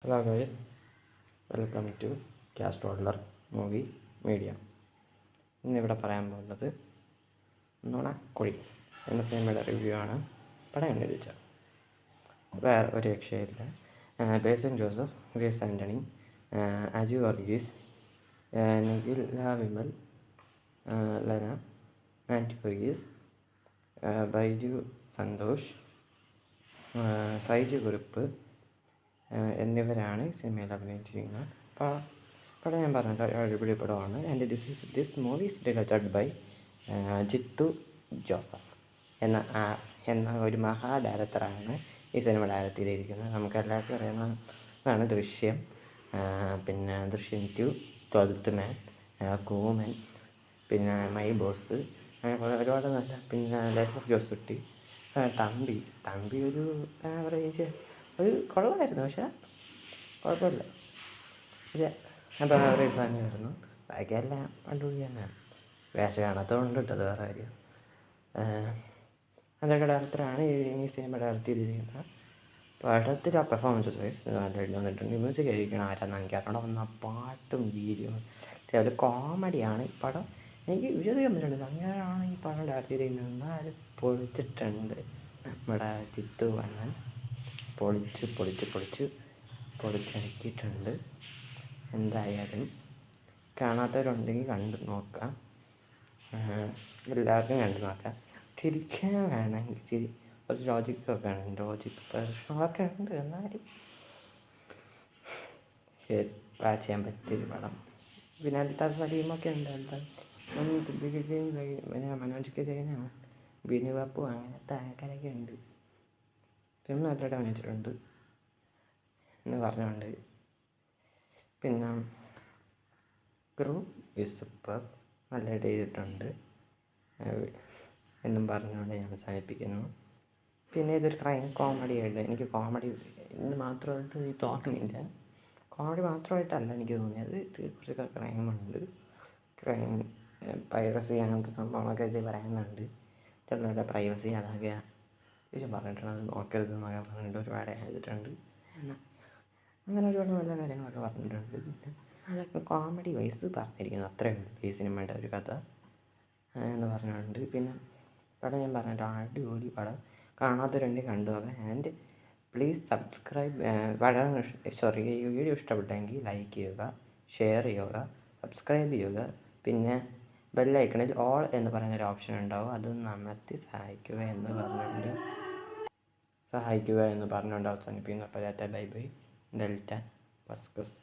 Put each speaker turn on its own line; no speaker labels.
Hello guys, welcome to cast toddler movie media. ഇന്നിവിടെ പറയാൻ പോകുന്നത് നുണക്കുഴി എന്ന സിനിമയുടെ റിവ്യൂ ആണ്. പടം കണ്ടിരിച്ച വേറെ ഒരു രക്ഷയില്ല. ബേസിൽ ജോസഫ്, വി.എസ്. ആൻ്റണി, അജു വർഗീസ്, നിഖിൽ വിമൽ, ലന, മാത്യു വർഗീസ്, ബൈജു സന്തോഷ്, സൈജു കുറുപ്പ് എന്നിവരാണ് സിനിമയിൽ അഭിനയിച്ചിരിക്കുന്നത്. പടം ഞാൻ പറഞ്ഞ അടിപൊളി പടമാണ്. And this movie is directed by Jeethu Joseph എന്ന ഒരു മഹാ ഡയറക്ടറാണ് ഈ സിനിമ ഡയറക്റ്റ് ചെയ്തിരിക്കുന്നത്. നമുക്കെല്ലാവർക്കും അറിയാവുന്നതാണ് ദൃശ്യം, പിന്നെ ദൃശ്യം 2, 12th Man, കൂമൻ, പിന്നെ മൈ ബോസ്, അങ്ങനെ ഒരുപാട് നല്ല, പിന്നെ ലൈഫ് ഓഫ് ജോസൂട്ടി, തമ്പി ഒരു ആവറേജ്, ഒരു കൊള്ളായിരുന്നു, പക്ഷേ കുഴപ്പമില്ല, ഒരു അപ്പോൾ ആവറേജ് സാധനമായിരുന്നു. ബാക്കിയെല്ലാം അടിപൊളി തന്നെയാണ്. വേഷ കാണാത്തതുകൊണ്ട് ഇട്ടത് വേറെ കാര്യം. അതൊക്കെ ഡയറക്ടറാണ് ഈ സിനിമ ഡയറക്റ്റ് ചെയ്തിരിക്കുന്നത്. പടത്തിൽ ആ പെർഫോമൻസ് വൈസ് നല്ലതായിട്ട് വന്നിട്ടുണ്ട്. മ്യൂസിക് ആയിരിക്കണം ആരാന്ന് എനിക്ക് അവിടെ വന്ന പാട്ടും രീതിയും അത് കോമഡിയാണ് ഈ പടം. എനിക്ക് വിശ്വസിക്കാൻ പറ്റുന്നുണ്ട് അങ്ങനെയാണ് ഈ പടം ഡയറക്റ്റ് ചെയ്തിരിക്കുന്നത്. അത് പൊളിച്ചിട്ടുണ്ട്. നമ്മുടെ ചിത്തു വണ്ണൻ പൊളിച്ചടക്കിയിട്ടുണ്ട്. എന്തായാലും കാണാത്തവരുണ്ടെങ്കിൽ കണ്ടു നോക്കാം. എല്ലാവർക്കും കണ്ടു നോക്കാം. ചിരിക്കാൻ വേണമെങ്കിൽ കുറച്ച് ലോജിക്കൊക്കെ ഉണ്ട്, പ്രശ്നങ്ങളൊക്കെ ഉണ്ട്, എന്നാലും വാച്ച് ചെയ്യാൻ പറ്റിയൊരു പടം. പിന്നെ അൽത്താഫ് സലീമൊക്കെ ഉണ്ട്. ഒന്നും സിദ്ദിഖിക്കുകയും പിന്നെ മനോജ് കെ ജയനാണ്, ബിനു ബാപ്പു, അങ്ങനത്തെ ആൾക്കാരൊക്കെ ഉണ്ട്. സിനിമ നല്ലതായിട്ട് അഭിനയിച്ചിട്ടുണ്ട് എന്ന് പറഞ്ഞുകൊണ്ട് പിന്നെ ക്രൂ ഈസ് സൂപ്പർ, നല്ലതായിട്ട് ചെയ്തിട്ടുണ്ട് എന്നും പറഞ്ഞുകൊണ്ട് ഞാൻ അവസാനിപ്പിക്കുന്നു. പിന്നെ ഇതൊരു ക്രൈം കോമഡി ആയിട്ട് എനിക്ക് കോമഡി ഇന്ന് മാത്രമായിട്ട് തോന്നുന്നില്ല. കോമഡി മാത്രമായിട്ടല്ല എനിക്ക് തോന്നിയത്. കുറച്ചൊക്കെ ക്രൈമുണ്ട്, പൈറസി അങ്ങനത്തെ സംഭവങ്ങളൊക്കെ ഇത് പറയുന്നുണ്ട്. ചിലരുടെ പ്രൈവസി അതൊക്കെ പറഞ്ഞിട്ടുണ്ട്, നോക്കരുത് എന്നൊക്കെ പറഞ്ഞിട്ട് ഒരുപാട് എഴുതിയിട്ടുണ്ട്. അങ്ങനെ ഒരുപാട് നല്ല കാര്യങ്ങളൊക്കെ പറഞ്ഞിട്ടുണ്ട്. പിന്നെ അതൊക്കെ കോമഡി വൈസ് പറഞ്ഞിരിക്കുന്നത് അത്രയേ ഉള്ളൂ ഈ സിനിമയുടെ ഒരു കഥ എന്ന് പറഞ്ഞിട്ടുണ്ട്. പിന്നെ പടം ഞാൻ പറഞ്ഞിട്ട് അടിപൊളി പടം. കാണാത്തവരുണ്ടെങ്കിൽ കണ്ടുപോകാം. And please subscribe. ഈ വീഡിയോ ഇഷ്ടപ്പെട്ടെങ്കിൽ ലൈക്ക് ചെയ്യുക, ഷെയർ ചെയ്യുക, സബ്സ്ക്രൈബ് ചെയ്യുക. പിന്നെ ബെല്ലൈക്കണിൽ ഓൾ എന്ന് പറയുന്നൊരു ഓപ്ഷൻ ഉണ്ടാവും, അതൊന്ന് അമർത്തി സഹായിക്കുക എന്ന് പറഞ്ഞുകൊണ്ട് അവസാനിപ്പിക്കുന്നു. അപ്പോൾ ബൈ ബൈ. ഡെൽറ്റ വസ്കസ്.